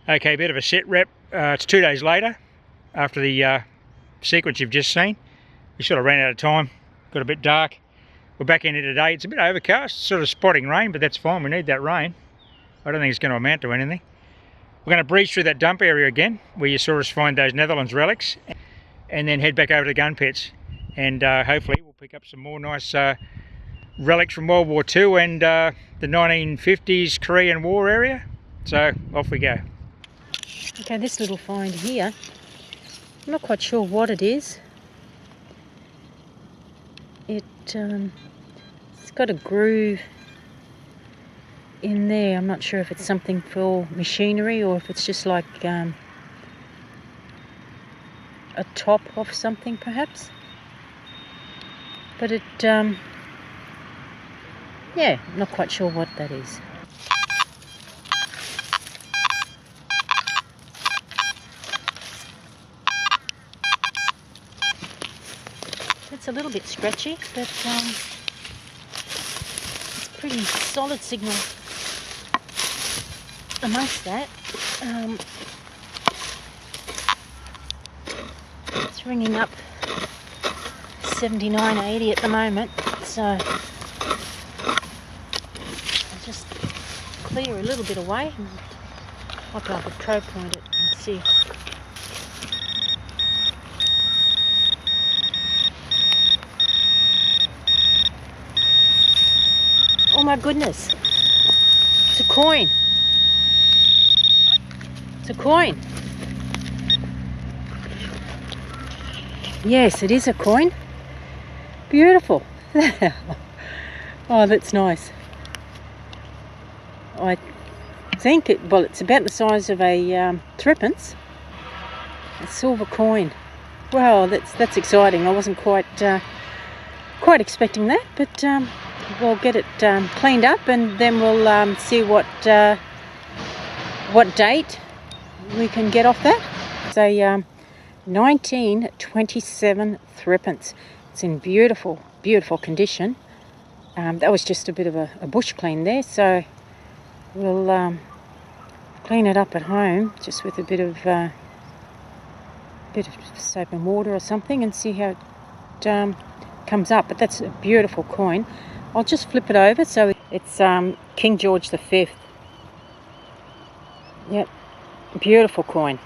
Okay, bit of a set rep. It's 2 days later after the sequence you've just seen. We sort of ran out of time, got a bit dark. We're back in here today. It's a bit overcast, sort of spotting rain, but that's fine. We need that rain. I don't think it's going to amount to anything. We're going to breeze through that dump area again, where you saw us find those Netherlands relics, and then head back over to the gun pits. And hopefully we'll pick up some more nice relics from World War II and the 1950s Korean War area. So off we go. Okay, this little find here, I'm not quite sure what it is. It's got a groove in there. I'm not sure if it's something for machinery or if it's just like a top of something perhaps. But it, yeah, not quite sure what that is. It's a little bit scratchy, but it's a pretty solid signal amongst that. It's ringing up 79.80 at the moment, so I'll just clear a little bit away and I'll go up and probe point it and see. Oh my goodness, it's a coin. It's a coin. Yes, it is a coin. Beautiful. Oh, that's nice. I think it's about the size of a threepence. A silver coin. Wow, that's exciting. I wasn't quite expecting that, but we'll get it cleaned up and then we'll see what date we can get off that. It's a 1927 threepence. It's in beautiful, beautiful condition. That was just a bit of a bush clean there, so we'll clean it up at home just with a bit of soap and water or something and see how it comes up. But that's a beautiful coin. I'll just flip it over. So it's King George V. Yep, beautiful coin.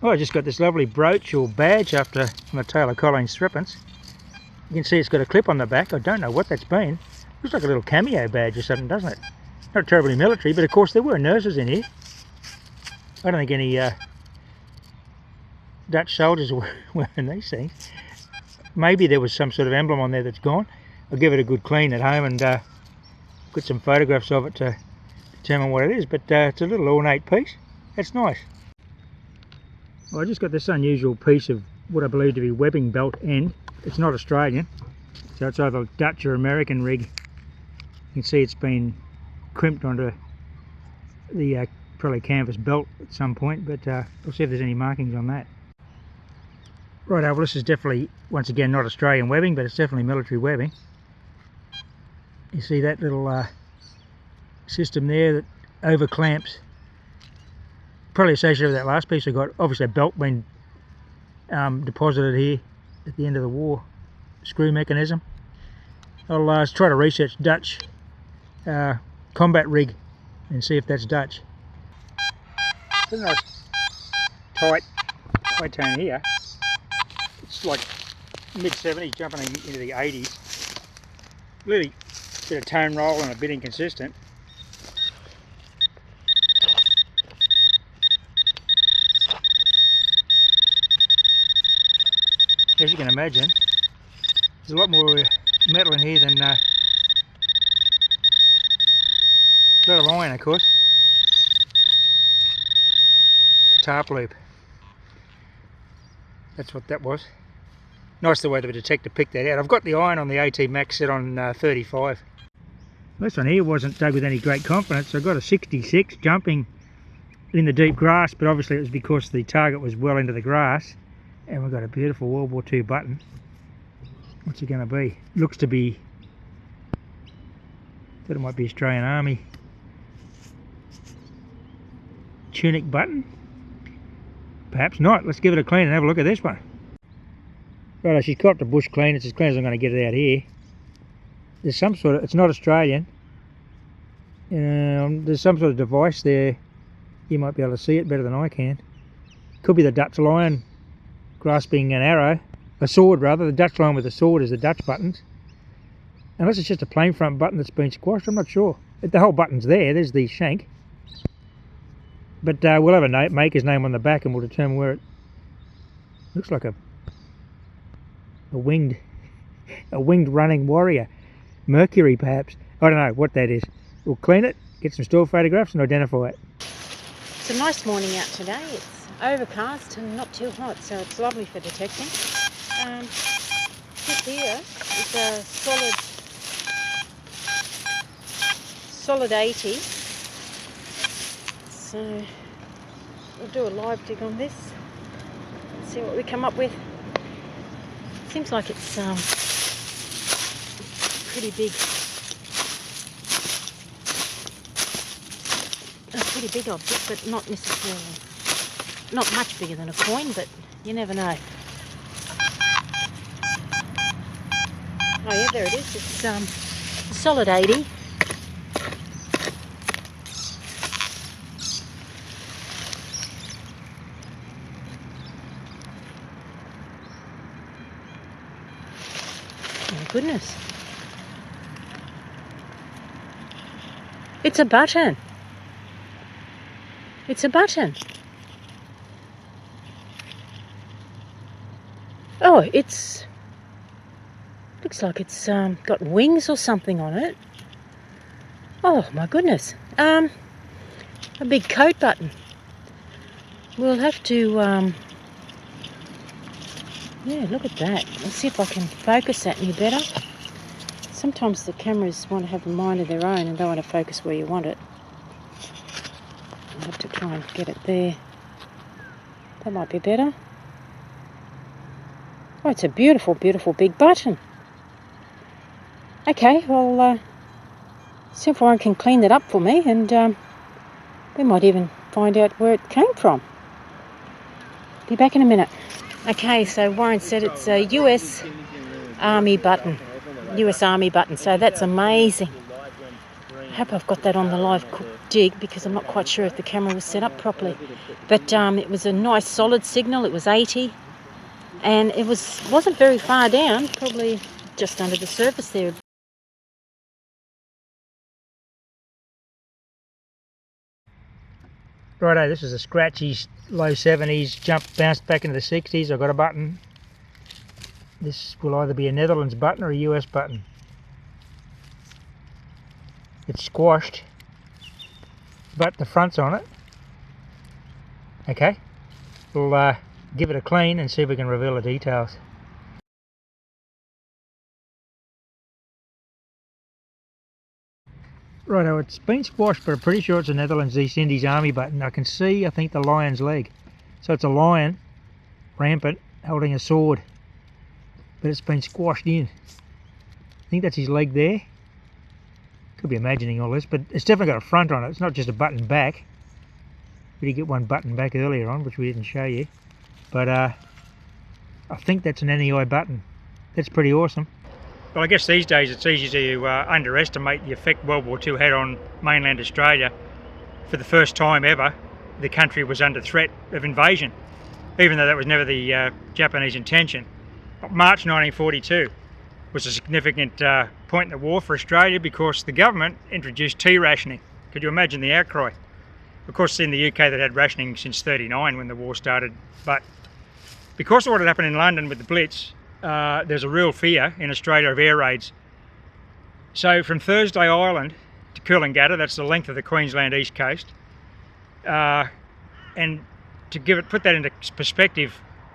Oh, I just got this lovely brooch or badge after my Taylor Collins threepence. You can see it's got a clip on the back. I don't know what that's been. Looks like a little cameo badge or something, doesn't it? Not terribly military, but of course there were nurses in here. I don't think any Dutch soldiers were wearing these things. Maybe there was some sort of emblem on there that's gone. I'll give it a good clean at home and put some photographs of it to determine what it is, but it's a little ornate piece. That's nice. Well, I just got this unusual piece of what I believe to be webbing belt end. It's not Australian, so it's either Dutch or American rig. You can see it's been crimped onto the probably canvas belt at some point, but we'll see if there's any markings on that. Right, well, this is definitely, once again, not Australian webbing, but it's definitely military webbing. You see that little system there that over clamps, probably associated with that last piece I got. Obviously a belt been deposited here at the end of the war, screw mechanism. I'll try to research Dutch combat rig and see if that's Dutch. It's a nice tight tone here. It's like mid-70s jumping into the 80s. Really bit of tone roll and a bit inconsistent. As you can imagine, there's a lot more metal in here than a lot of iron, of course. Tarp loop. That's what that was. Nice the way the detector picked that out. I've got the iron on the AT Max set on 35. This one here wasn't dug with any great confidence. I got a 66 jumping in the deep grass, but obviously it was because the target was well into the grass. And we've got a beautiful World War II button. What's it going to be? Looks to be Thought it might be Australian Army. Tunic button? Perhaps not. Let's give it a clean and have a look at this one. Right, she's got the bush clean. It's as clean as I'm going to get it out here. There's some sort of, it's not Australian. There's some sort of device there. You might be able to see it better than I can. Could be the Dutch lion grasping an arrow. A sword rather. The Dutch lion with a sword is the Dutch buttons. Unless it's just a plain front button that's been squashed, I'm not sure. The whole button's there. There's the shank. But we'll have a maker's name on the back and we'll determine where it looks like a winged running warrior. Mercury perhaps. I don't know what that is. We'll clean it, get some still photographs and identify it. It's a nice morning out today. It's overcast and not too hot, so it's lovely for detecting. This here is a solid 80. So we'll do a live dig on this and see what we come up with. Seems like it's pretty big. A pretty big object, but not necessarily, not much bigger than a coin, but you never know. Oh yeah, there it is. It's solid 80. Oh goodness. It's a button. It's a button. Oh, looks like it's got wings or something on it. Oh my goodness. A big coat button. We'll have to yeah, look at that. Let's see if I can focus that any better. Sometimes the cameras want to have a mind of their own and don't want to focus where you want it. I'll have to try and get it there. That might be better. Oh, it's a beautiful, beautiful big button. Okay, well, see if Warren can clean that up for me and we might even find out where it came from. Be back in a minute. Okay, so Warren said it's a US Army button. US Army button, so that's amazing. I hope I've got that on the live dig because I'm not quite sure if the camera was set up properly. But it was a nice solid signal. It was 80 and it wasn't very far down, probably just under the surface there. Righto, this is a scratchy low 70s, bounced back into the 60s. I've got a button. This will either be a Netherlands button or a US button. It's squashed, but the front's on it. Okay, we'll give it a clean and see if we can reveal the details. Righto, it's been squashed, but I'm pretty sure it's a Netherlands East Indies Army button. I can see, I think, the lion's leg. So it's a lion, rampant, holding a sword. But it's been squashed in. I think that's his leg there. Could be imagining all this, but it's definitely got a front on it. It's not just a button back. We did get one button back earlier on, which we didn't show you. But I think that's an NEI button. That's pretty awesome. Well, I guess these days it's easy to underestimate the effect World War II had on mainland Australia. For the first time ever, the country was under threat of invasion, even though that was never the Japanese intention. March 1942 was a significant point in the war for Australia because the government introduced tea rationing. Could you imagine the outcry? Of course, in the UK they'd had rationing since '39 when the war started, but because of what had happened in London with the Blitz, there's a real fear in Australia of air raids. So from Thursday Island to Coolangatta, that's the length of the Queensland east coast, and to put that into perspective,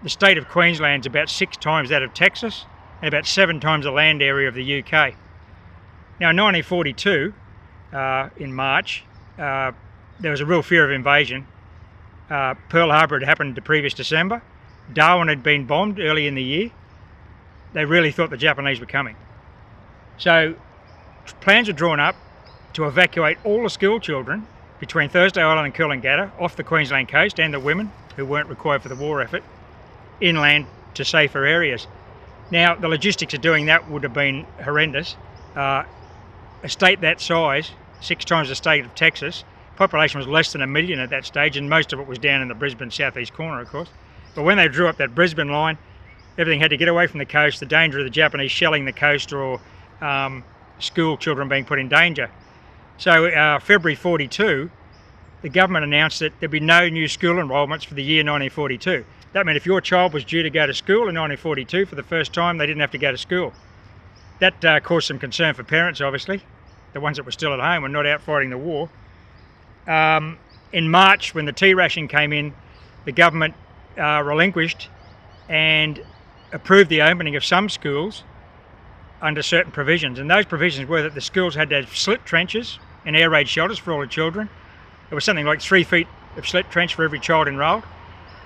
the state of Queensland's about 6 times that of Texas and about 7 times the land area of the UK. Now in 1942, in March, there was a real fear of invasion. Pearl Harbor had happened the previous December. Darwin had been bombed early in the year. They really thought the Japanese were coming. So plans were drawn up to evacuate all the school children between Thursday Island and Coolangatta off the Queensland coast, and the women who weren't required for the war effort, inland to safer areas. Now, the logistics of doing that would have been horrendous. A state that size, 6 times the state of Texas, population was less than 1 million at that stage, and most of it was down in the Brisbane southeast corner, of course. But when they drew up that Brisbane line, everything had to get away from the coast, the danger of the Japanese shelling the coast, or school children being put in danger. So February 42, the government announced that there'd be no new school enrolments for the year 1942. That meant if your child was due to go to school in 1942 for the first time, they didn't have to go to school. That caused some concern for parents, obviously, the ones that were still at home and not out fighting the war. In March, when the tea ration came in, the government relinquished and approved the opening of some schools under certain provisions, and those provisions were that the schools had to have slit trenches and air raid shelters for all the children. It was something like 3 feet of slit trench for every child enrolled,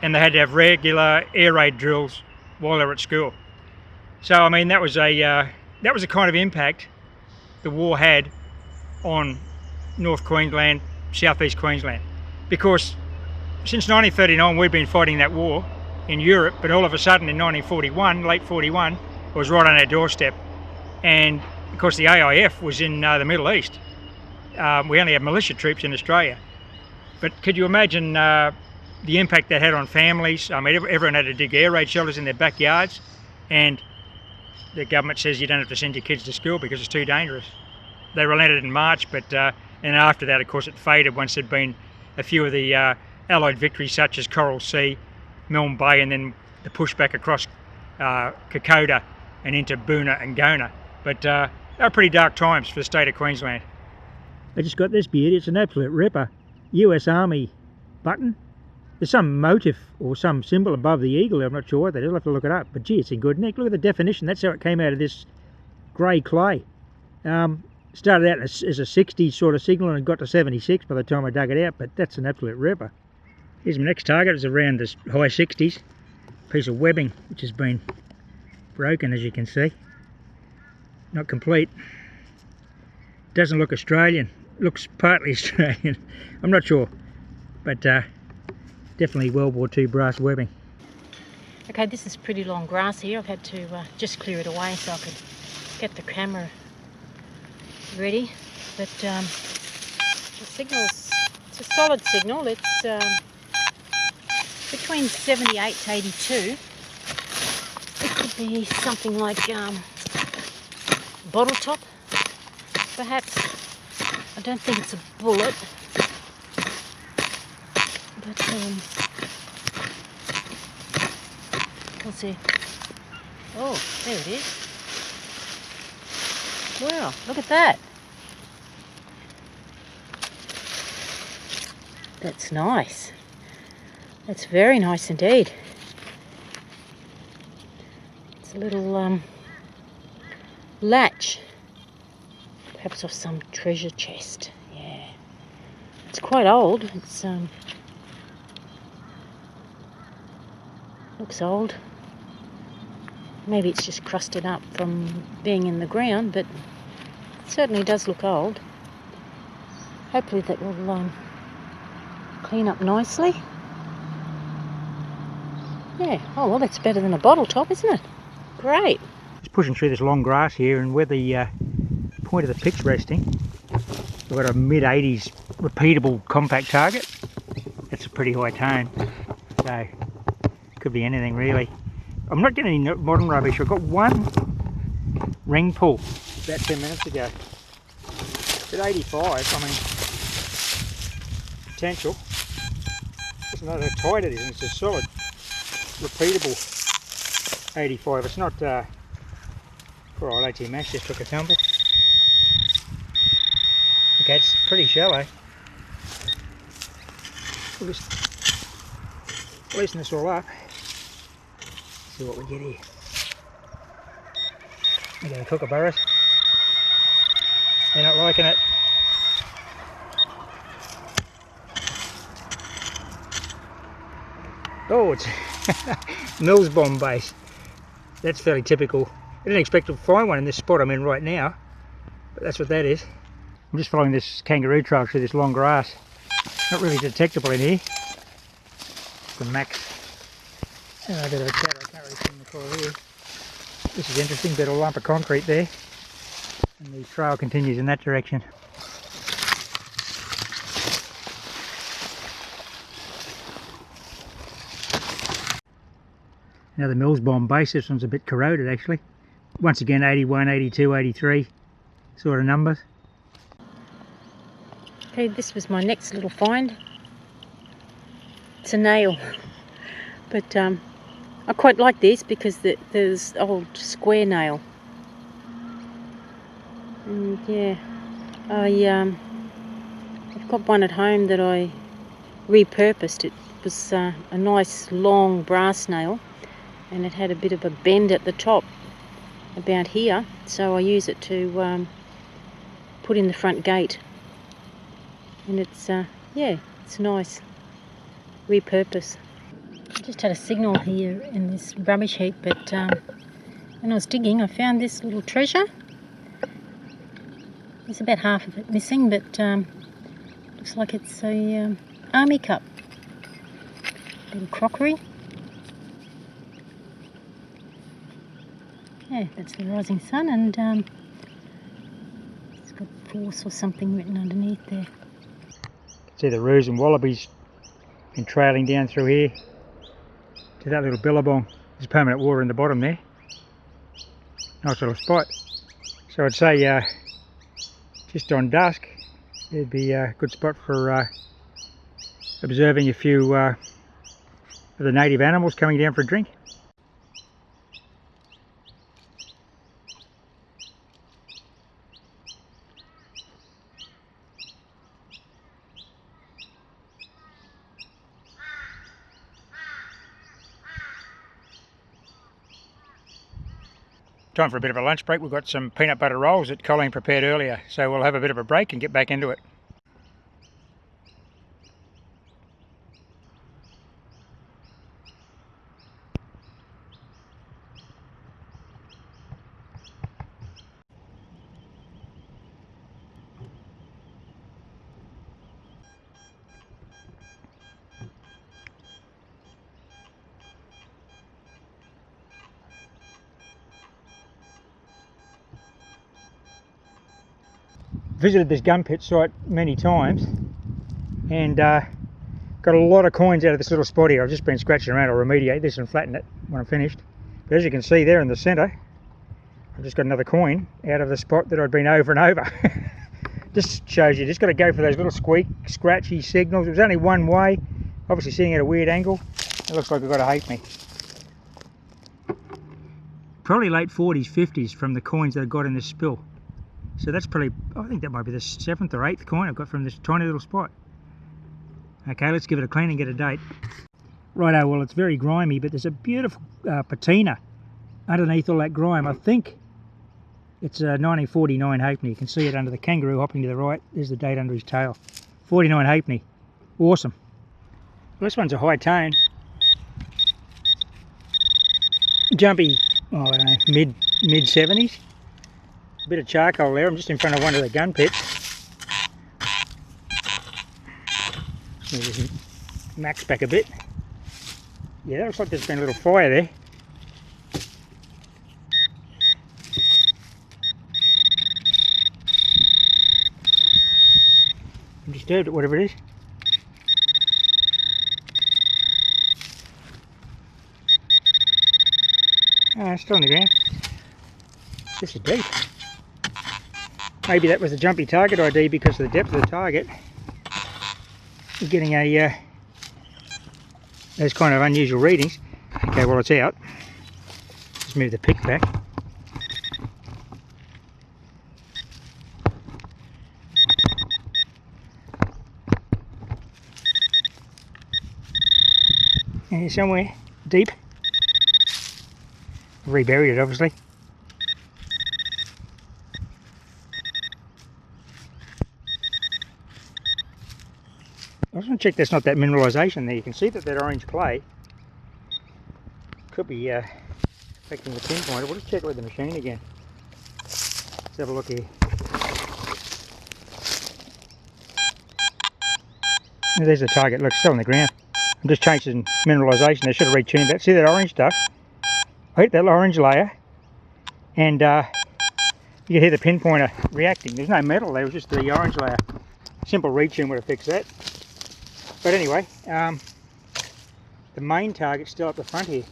and they had to have regular air raid drills while they were at school. So I mean, that was a kind of impact the war had on North Queensland, southeast Queensland, because since 1939 we've been fighting that war in Europe, but all of a sudden in 1941, late 41, it was right on our doorstep. And of course the AIF was in the Middle East. We only have militia troops in Australia. But could you imagine the impact that had on families? I mean, everyone had to dig air raid shelters in their backyards, and the government says you don't have to send your kids to school because it's too dangerous. They relented in March, but and after that, of course, it faded once there'd been a few of the Allied victories, such as Coral Sea, Milne Bay, and then the pushback across Kokoda and into Boona and Gona. But they were pretty dark times for the state of Queensland. I just got this beauty. It's an absolute ripper. US Army button. There's some motif or some symbol above the eagle. I'm not sure what that is. I'll have to look it up. But gee, it's in good nick. Look at the definition. That's how it came out of this grey clay. Started out as a 60 sort of signal and got to 76 by the time I dug it out. But that's an absolute ripper. Here's my next target. It's around this high 60s. Piece of webbing which has been broken, as you can see. Not complete. Doesn't look Australian. Looks partly Australian. I'm not sure, but definitely World War II brass webbing. Okay, this is pretty long grass here. I've had to just clear it away so I could get the camera ready. But the signal's, it's a solid signal. It's between 78 to 82. It could be something like bottle top, perhaps. I don't think it's a bullet, but we'll see. Oh, there it is. Wow, look at that. That's nice. That's very nice indeed. It's a little latch. Perhaps off some treasure chest. Yeah. It's quite old. It's looks old. Maybe it's just crusted up from being in the ground, but it certainly does look old. Hopefully that will clean up nicely. Yeah. Oh well, that's better than a bottle top, isn't it? Great. Just pushing through this long grass here, and where the point of the pick's resting, we've got a mid-80s repeatable compact target. That's a pretty high tone, so could be anything really. I'm not getting any modern rubbish. I've got one ring pull about 10 minutes ago. It's at 85, I mean, potential. Doesn't know how tight it is, and it's a solid, repeatable 85. It's not, poor old AT Max just took a tumble. Okay, it's pretty shallow. We'll just loosen this all up. See what we get here. We got a kookaburras. They're not liking it. Oh, it's Mills bomb base. That's fairly typical. I didn't expect to find one in this spot I'm in right now, but that's what that is. I'm just following this kangaroo trail through this long grass. Not really detectable in here. The max. A bit of a shadow, I can't really see in the call here. This is interesting, bit of lump of concrete there. And the trail continues in that direction. Now the Mills Bomb base, this one's a bit corroded actually. Once again 81, 82, 83 sort of numbers. Okay, this was my next little find. It's a nail, but I quite like this because there's old square nail. And yeah, I've got one at home that I repurposed. It was a nice long brass nail, and it had a bit of a bend at the top about here, so I use it to put in the front gate. And it's yeah, it's nice repurpose. I just had a signal here in this rubbish heap, but when I was digging I found this little treasure. There's about half of it missing, but looks like it's a army cup. Little crockery. Yeah, that's the rising sun, and it's got force or something written underneath there. See the roos and wallabies been trailing down through here to that little billabong. There's permanent water in the bottom there. Nice little spot. So I'd say just on dusk it'd be a good spot for observing a few of the native animals coming down for a drink. Time for a bit of a lunch break. We've got some peanut butter rolls that Colleen prepared earlier, so we'll have a bit of a break and get back into it. Visited this gun pit site many times and got a lot of coins out of this little spot here. I've just been scratching around. I'll remediate this and flatten it when I'm finished. But as you can see there in the centre, I've just got another coin out of the spot that I'd been over and over. Just shows you, just got to go for those little squeak, scratchy signals. It was only one way, obviously sitting at a weird angle. It looks like I've got a halfpenny. Probably late 40s, 50s from the coins that I got in this spill. So that's probably, I think that might be the 7th or 8th coin I've got from this tiny little spot. Okay, let's give it a clean and get a date. Righto, well it's very grimy, but there's a beautiful patina underneath all that grime. I think it's a 1949 halfpenny. You can see it under the kangaroo hopping to the right. There's the date under his tail. 49 halfpenny. Awesome. Well, this one's a high tone. Jumpy, oh, I don't know, mid 70s. Bit of charcoal there. I'm just in front of one of the gun pits. Just max back a bit. Yeah, that looks like there's been a little fire there. I'm disturbed at whatever it is. Ah, it's still on the ground. This is deep. Maybe that was a jumpy target ID because of the depth of the target. You're getting a those kind of unusual readings. Okay, well it's out. Just move the pick back. And somewhere deep. Reburied it obviously. I just want to check there's not that mineralisation there. You can see that orange clay could be affecting the pinpoint. We'll just check it with the machine again. Let's have a look here. There's the target, look, still on the ground. I'm just changing mineralisation. They should have retuned that. See that orange stuff? I hit that orange layer, and you can hear the pinpointer reacting. There's no metal there, it was just the orange layer. Simple retune would have fixed that. But anyway, the main target's still up the front here.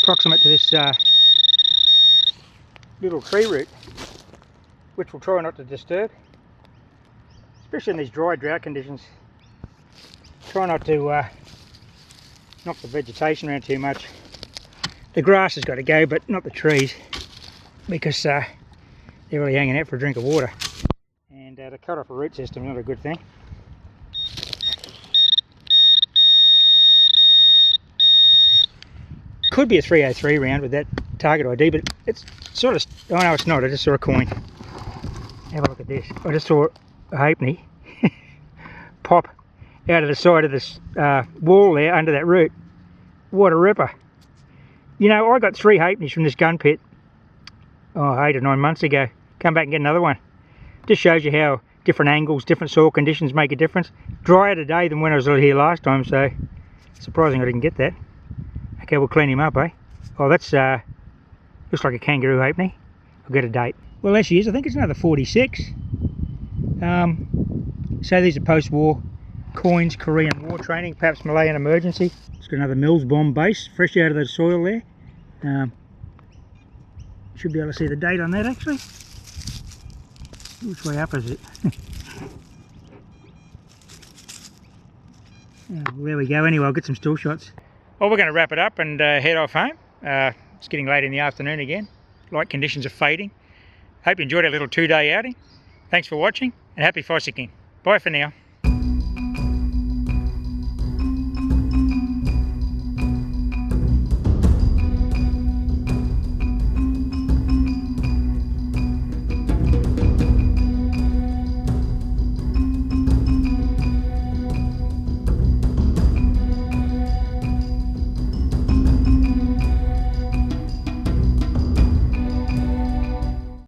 Proximate to this little tree root, which we'll try not to disturb, especially in these dry drought conditions. Try not to knock the vegetation around too much. The grass has got to go, but not the trees, because they're really hanging out for a drink of water. And to cut off a root system is not a good thing. Could be a 303 round with that target ID, but it's sort of, oh no it's not, I just saw a coin. Have a look at this. I just saw a halfpenny pop out of the side of this wall there under that root. What a ripper. You know, I got 3 halfpennies from this gun pit, 8 or 9 months ago. Come back and get another one. Just shows you how different angles, different soil conditions make a difference. Drier today than when I was here last time, so surprising I didn't get that. Okay, we'll clean him up, eh? Oh, that's looks like a kangaroo halfpenny. I'll get a date. Well, there she is. I think it's another 46. So these are post-war coins, Korean War training, perhaps Malayan emergency. It's got another Mills bomb base, fresh out of the soil there. Should be able to see the date on that actually. Which way up is it? Well, there we go. Anyway, I'll get some still shots. Well, we're going to wrap it up and head off home. It's getting late in the afternoon again. Light conditions are fading. Hope you enjoyed our little 2-day outing. Thanks for watching and happy fossicking. Bye for now.